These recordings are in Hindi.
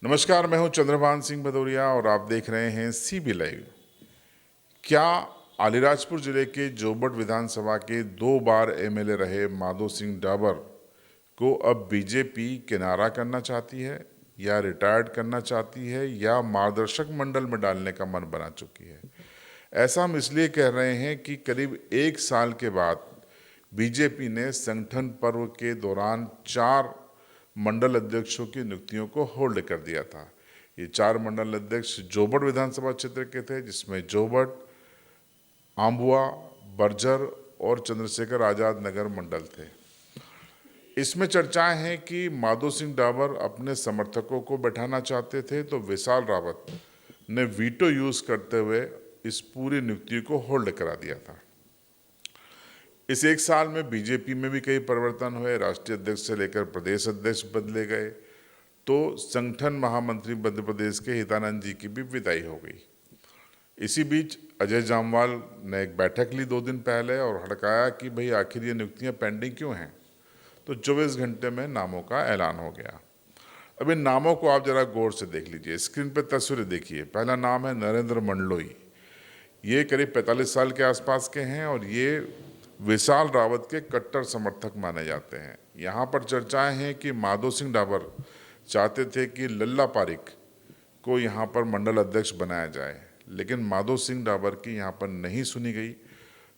नमस्कार, मैं हूं चंद्रभान सिंह भदौरिया और आप देख रहे हैं सीबी लाइव। क्या अलीराजपुर जिले के जोबट विधानसभा के 2 बार एमएलए रहे माधो सिंह डाबर को अब बीजेपी किनारा करना चाहती है या रिटायर्ड करना चाहती है या मार्गदर्शक मंडल में डालने का मन बना चुकी है? ऐसा हम इसलिए कह रहे हैं कि करीब 1 साल के बाद बीजेपी ने संगठन पर्व के दौरान 4 मंडल अध्यक्षों की नियुक्तियों को होल्ड कर दिया था। ये 4 मंडल अध्यक्ष जोबट विधानसभा क्षेत्र के थे, जिसमें जोबट, आम्बुआ, बर्जर और चंद्रशेखर आजाद नगर मंडल थे। इसमें चर्चाएं हैं कि माधो सिंह डाबर अपने समर्थकों को बैठाना चाहते थे, तो विशाल रावत ने वीटो यूज करते हुए इस पूरी नियुक्ति को होल्ड करा दिया था। इस 1 साल में बीजेपी में भी कई परिवर्तन हुए। राष्ट्रीय अध्यक्ष से लेकर प्रदेश अध्यक्ष बदले गए, तो संगठन महामंत्री मध्य प्रदेश के हितानंद जी की भी विदाई हो गई। इसी बीच अजय जामवाल ने एक बैठक ली 2 दिन पहले और हड़काया कि भाई आखिर ये नियुक्तियां पेंडिंग क्यों हैं। तो 24 घंटे में नामों का ऐलान हो गया। अब इन नामों को आप जरा गौर से देख लीजिए। स्क्रीन पर तस्वीरें देखिए। पहला नाम है नरेंद्र मंडलोई। ये करीब 45 साल के आसपास के हैं और ये विशाल रावत के कट्टर समर्थक माने जाते हैं। यहाँ पर चर्चाएं हैं कि माधो सिंह डाबर चाहते थे कि लल्ला पारिक को यहाँ पर मंडल अध्यक्ष बनाया जाए, लेकिन माधो सिंह डाबर की यहाँ पर नहीं सुनी गई।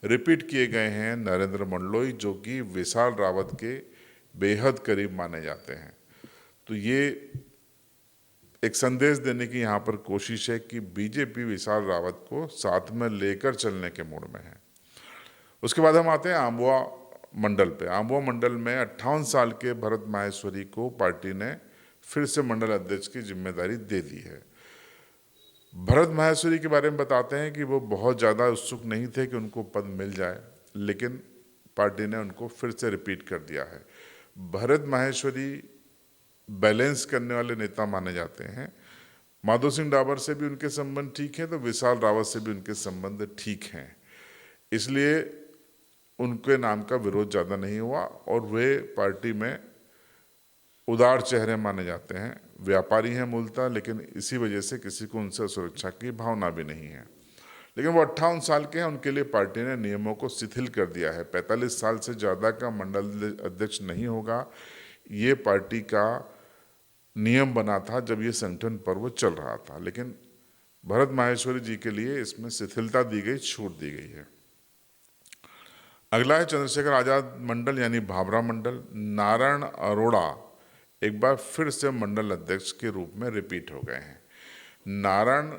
रिपीट किए गए हैं नरेंद्र मंडलोई, जो कि विशाल रावत के बेहद करीब माने जाते हैं। तो ये एक संदेश देने की यहाँ पर कोशिश है कि बीजेपी विशाल रावत को साथ में लेकर चलने के मूड में है। उसके बाद हम आते हैं आम्बुआ मंडल पे। आम्बुआ मंडल में 58 साल के भरत माहेश्वरी को पार्टी ने फिर से मंडल अध्यक्ष की जिम्मेदारी दे दी है। भरत माहेश्वरी के बारे में बताते हैं कि वो बहुत ज़्यादा उत्सुक नहीं थे कि उनको पद मिल जाए, लेकिन पार्टी ने उनको फिर से रिपीट कर दिया है। भरत माहेश्वरी बैलेंस करने वाले नेता माने जाते हैं। माधो सिंह डाबर से भी उनके संबंध ठीक हैं, तो विशाल रावत से भी उनके संबंध ठीक हैं, इसलिए उनके नाम का विरोध ज़्यादा नहीं हुआ और वे पार्टी में उदार चेहरे माने जाते हैं। व्यापारी हैं मूलतः, लेकिन इसी वजह से किसी को उनसे सुरक्षा की भावना भी नहीं है। लेकिन वो 58 साल के हैं, उनके लिए पार्टी ने नियमों को शिथिल कर दिया है। 45 साल से ज़्यादा का मंडल अध्यक्ष नहीं होगा, ये पार्टी का नियम बना था जब ये संगठन पर्व चल रहा था, लेकिन भरत माहेश्वरी जी के लिए इसमें शिथिलता दी गई, छूट दी गई है। अगला है चंद्रशेखर आजाद मंडल यानी भाभरा मंडल। नारायण अरोड़ा एक बार फिर से मंडल अध्यक्ष के रूप में रिपीट हो गए हैं। नारायण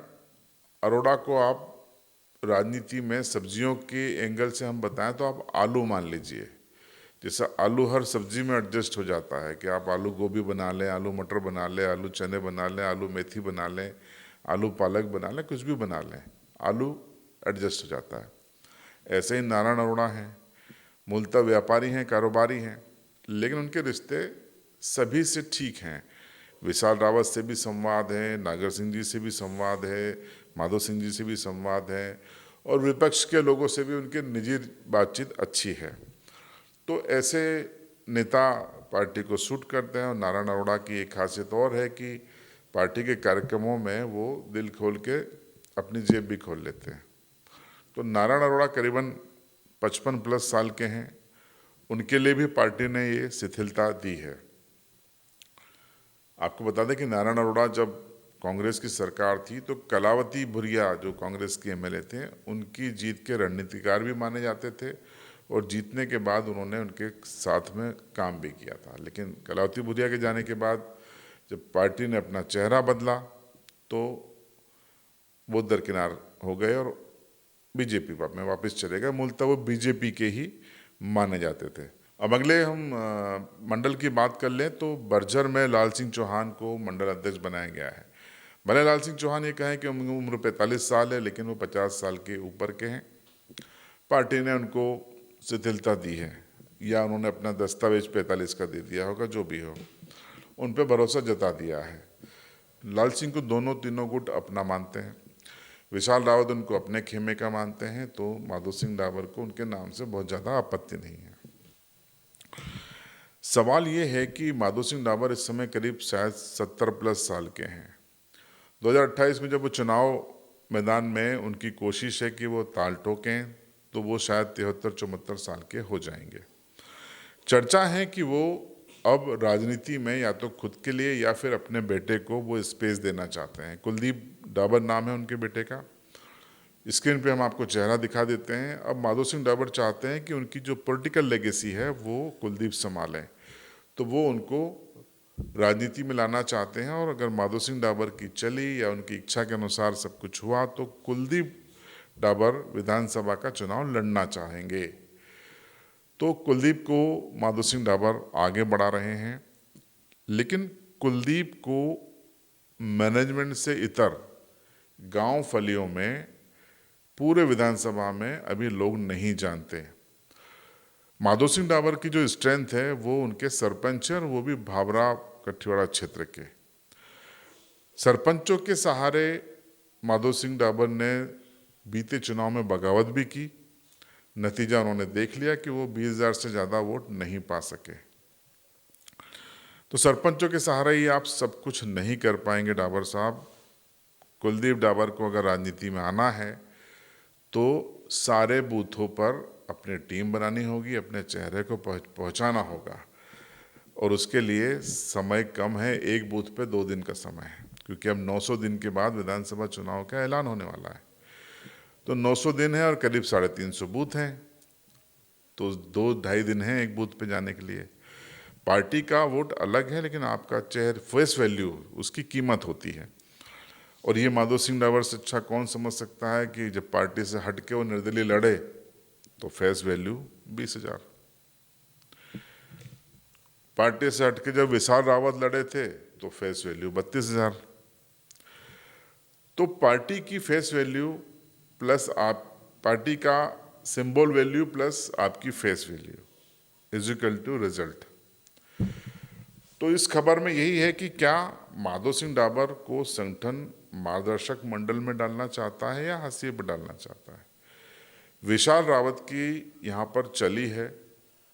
अरोड़ा को आप राजनीति में सब्जियों के एंगल से हम बताएं तो आप आलू मान लीजिए। जैसा आलू हर सब्जी में एडजस्ट हो जाता है कि आप आलू गोभी बना लें, आलू मटर बना लें, आलू चने बना लें, आलू मेथी बना लें, आलू पालक बना लें, कुछ भी बना लें, आलू एडजस्ट हो जाता है। ऐसे ही नारायण अरोड़ा हैं, मूलतः व्यापारी हैं, कारोबारी हैं, लेकिन उनके रिश्ते सभी से ठीक हैं। विशाल रावत से भी संवाद है, नागर सिंह जी से भी संवाद है, माधो सिंह जी से भी संवाद है और विपक्ष के लोगों से भी उनकी निजी बातचीत अच्छी है। तो ऐसे नेता पार्टी को सूट करते हैं। और नारायण अरोड़ा की एक खासियत और है कि पार्टी के कार्यक्रमों में वो दिल खोल के अपनी जेब भी खोल लेते हैं। तो नारायण अरोड़ा करीबन 55+ साल के हैं, उनके लिए भी पार्टी ने ये शिथिलता दी है। आपको बता दें कि नारायण अरोड़ा जब कांग्रेस की सरकार थी तो कलावती भुरिया जो कांग्रेस के एमएलए थे, उनकी जीत के रणनीतिकार भी माने जाते थे और जीतने के बाद उन्होंने उनके साथ में काम भी किया था। लेकिन कलावती भुरिया के जाने के बाद जब पार्टी ने अपना चेहरा बदला तो वो दरकिनार हो गए और बीजेपी में वापस चले गए। मूलतः वो बीजेपी के ही माने जाते थे। अब अगले हम मंडल की बात कर लें तो बर्जर में लाल सिंह चौहान को मंडल अध्यक्ष बनाया गया है। भले लाल सिंह चौहान ये कहें कि उम्र 45 साल है, लेकिन वो 50 साल के ऊपर के हैं। पार्टी ने उनको शिथिलता दी है या उन्होंने अपना दस्तावेज 45 का दे दिया होगा, जो भी हो, उन पर भरोसा जता दिया है। लाल सिंह को दोनों तीनों गुट अपना मानते हैं। विशाल रावत उनको अपने खेमे का मानते हैं, तो माधो सिंह डाबर को उनके नाम से बहुत ज़्यादा आपत्ति नहीं है। सवाल ये है कि माधो सिंह डाबर इस समय करीब शायद 70 प्लस साल के हैं। 2028 में जब वो चुनाव मैदान में उनकी कोशिश है कि वो ताल ठोकें तो वो शायद 73-74 साल के हो जाएंगे। चर्चा है कि वो अब राजनीति में या तो खुद के लिए या फिर अपने बेटे को वो स्पेस देना चाहते हैं। कुलदीप डाबर नाम है उनके बेटे का। स्क्रीन पे हम आपको चेहरा दिखा देते हैं। अब माधो सिंह डाबर चाहते हैं कि उनकी जो पॉलिटिकल लेगेसी है वो कुलदीप संभालें, तो वो उनको राजनीति में लाना चाहते हैं। और अगर माधो सिंह डाबर की चली या उनकी इच्छा के अनुसार सब कुछ हुआ तो कुलदीप डाबर विधानसभा का चुनाव लड़ना चाहेंगे। तो कुलदीप को माधो सिंह डाबर आगे बढ़ा रहे हैं, लेकिन कुलदीप को मैनेजमेंट से इतर गांव फलियों में पूरे विधानसभा में अभी लोग नहीं जानते। माधो सिंह डाबर की जो स्ट्रेंथ है वो उनके सरपंच है, और वो भी भाभरा कठियावाड़ा क्षेत्र के सरपंचों के सहारे माधो सिंह डाबर ने बीते चुनाव में बगावत भी की। नतीजा उन्होंने देख लिया कि वो 20,000 से ज़्यादा वोट नहीं पा सके। तो सरपंचों के सहारे ही आप सब कुछ नहीं कर पाएंगे डाबर साहब। कुलदीप डाबर को अगर राजनीति में आना है तो सारे बूथों पर अपनी टीम बनानी होगी, अपने चेहरे को पहुंचाना होगा, और उसके लिए समय कम है। एक बूथ पे 2 दिन का समय है, क्योंकि अब 900 दिन के बाद विधानसभा चुनाव का ऐलान होने वाला है। तो 900 दिन है और करीब 350 बूथ हैं, तो 2-2.5 दिन हैं एक बूथ पे जाने के लिए। पार्टी का वोट अलग है, लेकिन आपका चेहरा फेस वैल्यू उसकी कीमत होती है। और ये माधो सिंह डाबर से अच्छा कौन समझ सकता है कि जब पार्टी से हट के वो निर्दलीय लड़े तो फेस वैल्यू 20,000। पार्टी से हट के जब विशाल रावत लड़े थे तो फेस वैल्यू 32,000। तो पार्टी की फेस वैल्यू प्लस आप पार्टी का सिंबल वैल्यू प्लस आपकी face value is equal to result. तो इस खबर में यही है कि क्या माधो सिंह डाबर को संगठन मार्गदर्शक मंडल में डालना चाहता है या हाशिए पर डालना चाहता है। विशाल रावत की यहाँ पर चली है,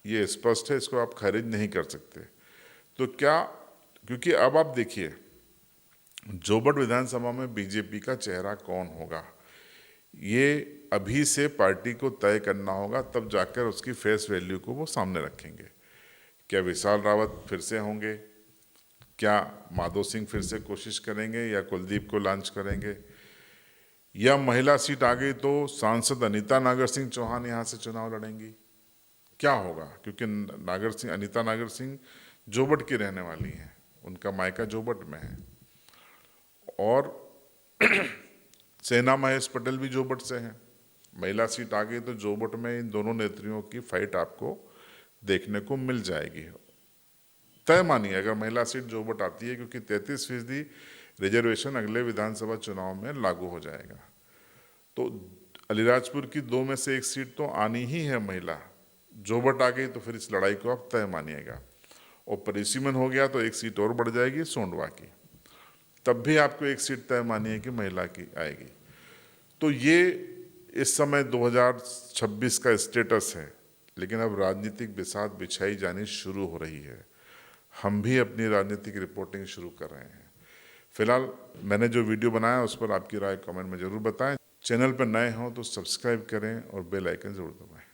ये स्पष्ट है, इसको आप खारिज नहीं कर सकते। तो क्या, क्योंकि अब आप देखिए जोबट विधानसभा में बीजेपी का चेहरा कौन होगा, ये अभी से पार्टी को तय करना होगा, तब जाकर उसकी फेस वैल्यू को वो सामने रखेंगे। क्या विशाल रावत फिर से होंगे, क्या माधो सिंह फिर से कोशिश करेंगे, या कुलदीप को लॉन्च करेंगे, या महिला सीट आ गई तो सांसद अनीता नागर सिंह चौहान यहाँ से चुनाव लड़ेंगी, क्या होगा। क्योंकि अनीता नागर सिंह जोबट की रहने वाली हैं, उनका मायका जोबट में है, और सेना महेश पटेल भी जोबट से हैं। महिला सीट आ गई तो जोबट में इन दोनों नेत्रियों की फाइट आपको देखने को मिल जाएगी। तय मानिए अगर महिला सीट जोबट आती है, क्योंकि 33% रिजर्वेशन अगले विधानसभा चुनाव में लागू हो जाएगा, तो अलीराजपुर की 2 में से 1 सीट तो आनी ही है महिला। जोबट आ गई तो फिर इस लड़ाई को आप तय मानिएगा, और परिसीमन हो गया तो 1 सीट और बढ़ जाएगी सोंडवा की, तब भी आपको 1 सीट तय मानिए कि महिला की आएगी। तो ये इस समय 2026 का स्टेटस है, लेकिन अब राजनीतिक बिसात बिछाई जानी शुरू हो रही है। हम भी अपनी राजनीतिक रिपोर्टिंग शुरू कर रहे हैं। फिलहाल मैंने जो वीडियो बनाया उस पर आपकी राय कमेंट में ज़रूर बताएं। चैनल पर नए हों तो सब्सक्राइब करें और बेल आइकन ज़रूर दबाएं।